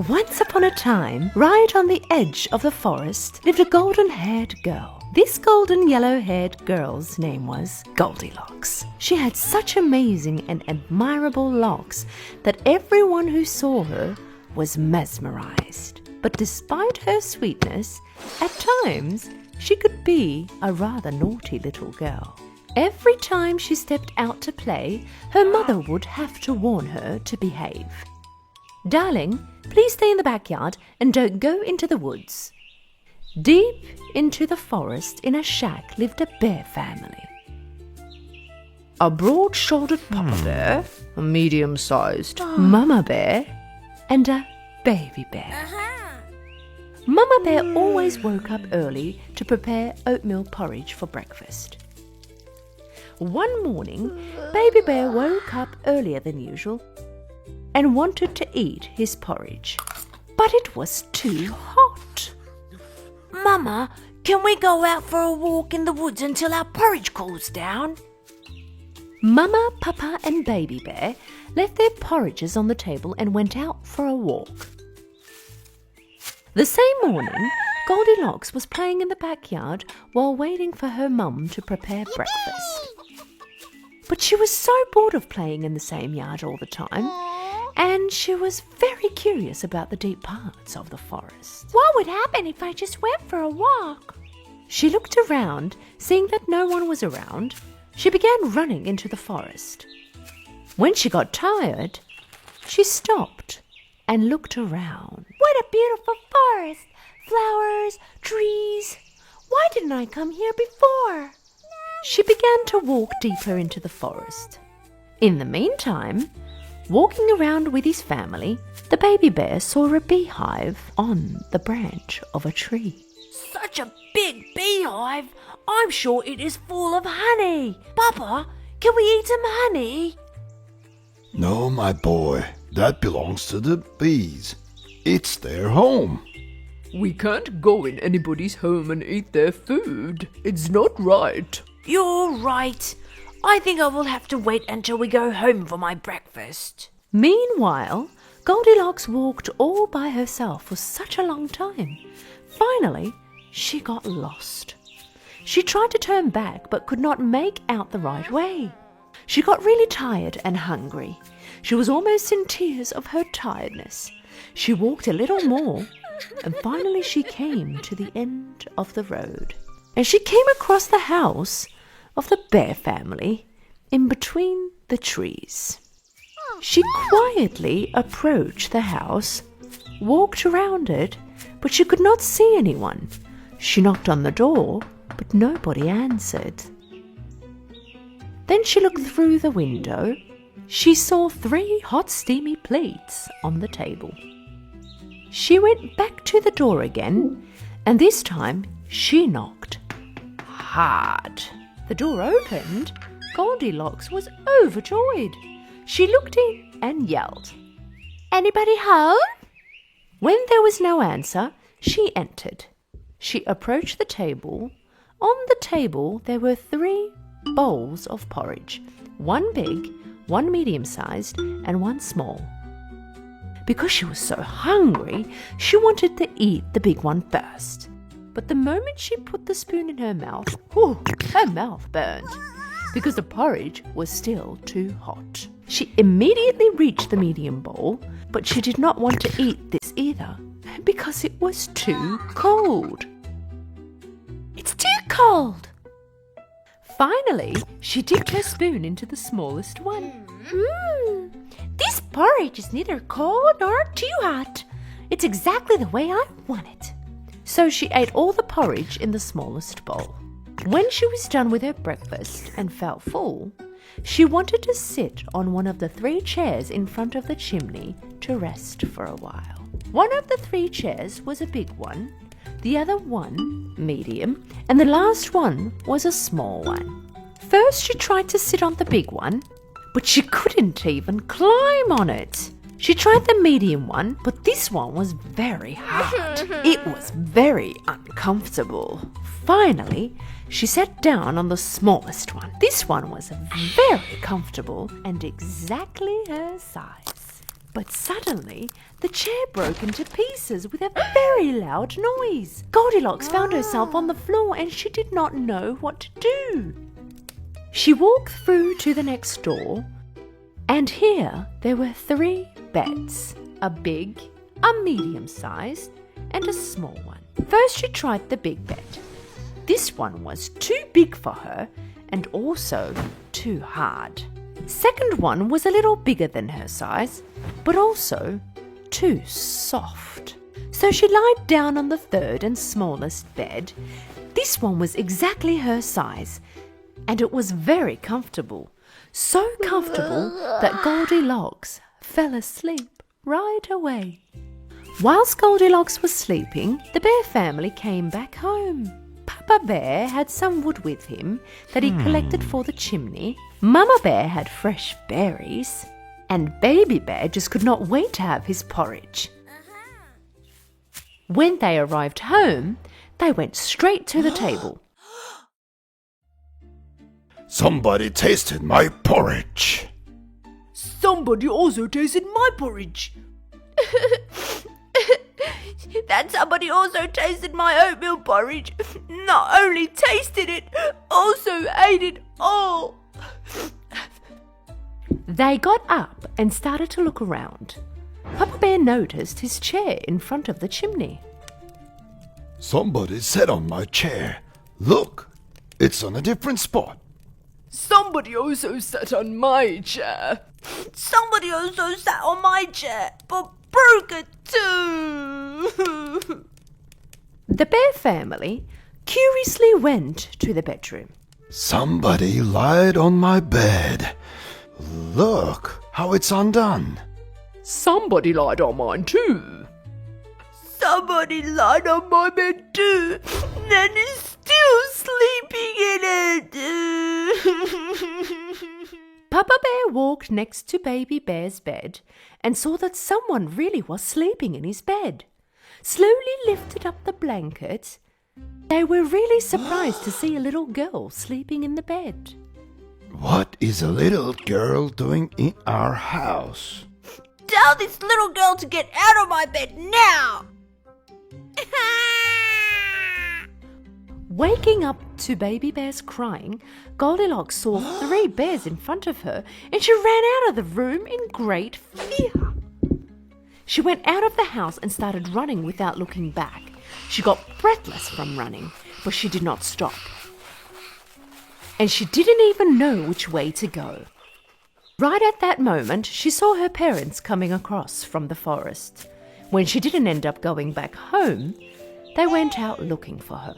Once upon a time, right on the edge of the forest, lived a golden-haired girl. This golden yellow-haired girl's name was Goldilocks. She had such amazing and admirable locks that everyone who saw her was mesmerized. But despite her sweetness, at times she could be a rather naughty little girl. Every time she stepped out to play, her mother would have to warn her to behave. "Darling, please stay in the backyard and don't go into the woods." Deep into the forest in a shack lived a bear family. A broad-shouldered papa bear, a medium-sized mama bear, and a baby bear. Mama bear always woke up early to prepare oatmeal porridge for breakfast. One morning, baby bear woke up earlier than usual and wanted to eat his porridge, but it was too hot. Mama, can we go out for a walk in the woods until our porridge cools down? Mama, Papa and Baby Bear left their porridges on the table and went out for a walk. The same morning, Goldilocks was playing in the backyard while waiting for her mum to prepare breakfast. But she was so bored of playing in the same yard all the time, and she was very curious about the deep parts of the forest. What would happen if I just went for a walk? She looked around, seeing that no one was around. She began running into the forest. When she got tired, she stopped and looked around. What a beautiful forest! Flowers, trees. Why didn't I come here before? She began to walk deeper into the forest. In the meantime, walking around with his family, the baby bear saw a beehive on the branch of a tree. Such a big beehive! I'm sure it is full of honey. Papa, can we eat some honey? No, my boy, that belongs to the bees. It's their home. We can't go in anybody's home and eat their food. It's not right. You're right. I think I will have to wait until we go home for my breakfast. Meanwhile, Goldilocks walked all by herself for such a long time. Finally, she got lost. She tried to turn back but could not make out the right way. She got really tired and hungry. She was almost in tears of her tiredness. She walked a little more, and finally she came to the end of the road. And she came across the house of the bear family in between the trees. She quietly approached the house, walked around it, but she could not see anyone. She knocked on the door, but nobody answered. Then she looked through the window. She saw 3 hot steamy plates on the table. She went back to the door again, and this time she knocked hard. The door opened. Goldilocks was overjoyed. She looked in and yelled, "Anybody home?" When there was no answer, she entered. She approached the table. On the table there were 3 bowls of porridge, 1 big, 1 medium-sized, and 1 small. Because she was so hungry, she wanted to eat the big one first. But the moment she put the spoon in her mouth, her mouth burned, because the porridge was still too hot. She immediately reached the medium bowl, but she did not want to eat this either, because it was too cold. It's too cold. Finally, she dipped her spoon into the smallest one. This porridge is neither cold nor too hot. It's exactly the way I want it. So she ate all the porridge in the smallest bowl. When she was done with her breakfast and felt full, she wanted to sit on one of the 3 chairs in front of the chimney to rest for a while. One of the 3 chairs was a big one, the other one medium, and the last one was a small one. First she tried to sit on the big one, but she couldn't even climb on it. She tried the medium one, but this one was very hard. It was very uncomfortable. Finally, she sat down on the smallest one. This one was very comfortable and exactly her size. But suddenly, the chair broke into pieces with a very loud noise. Goldilocks found herself on the floor and she did not know what to do. She walked through to the next door, and here there were 3 beds, a big, a medium-sized, and a small one. First she tried the big bed. This one was too big for her and also too hard. Second one was a little bigger than her size, but also too soft. So she lied down on the third and smallest bed. This one was exactly her size, and it was very comfortable. So comfortable that Goldilocks fell asleep right away. Whilst Goldilocks was sleeping, the bear family came back home. Papa Bear had some wood with him that he collected for the chimney. Mama Bear had fresh berries. And Baby Bear just could not wait to have his porridge. When they arrived home, they went straight to the table. Somebody tasted my porridge. Somebody also tasted my porridge. That somebody also tasted my oatmeal porridge. Not only tasted it, also ate it all. They got up and started to look around. Papa Bear noticed his chair in front of the chimney. Somebody sat on my chair. Look, it's on a different spot. Somebody also sat on my chair. Somebody also sat on my chair, but broke it too. The bear family curiously went to the bedroom. Somebody lied on my bed. Look how it's undone. Somebody lied on mine too. Somebody lied on my bed too, and is still sleeping in it. Papa Bear walked next to Baby Bear's bed and saw that someone really was sleeping in his bed. Slowly lifted up the blanket. They were really surprised to see a little girl sleeping in the bed. What is a little girl doing in our house? Tell this little girl to get out of my bed now. Waking up to Baby Bear's crying, Goldilocks saw 3 bears in front of her and she ran out of the room in great fear. She went out of the house and started running without looking back. She got breathless from running, but she did not stop. And she didn't even know which way to go. Right at that moment, she saw her parents coming across from the forest. When she didn't end up going back home, they went out looking for her.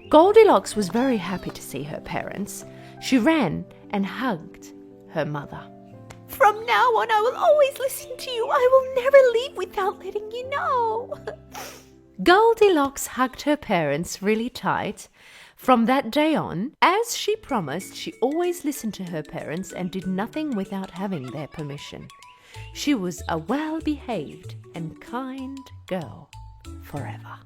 Goldilocks was very happy to see her parents. She ran and hugged her mother. From now on, I will always listen to you. I will never leave without letting you know. Goldilocks hugged her parents really tight. From that day on, as she promised, she always listened to her parents and did nothing without having their permission. She was a well-behaved and kind girl forever.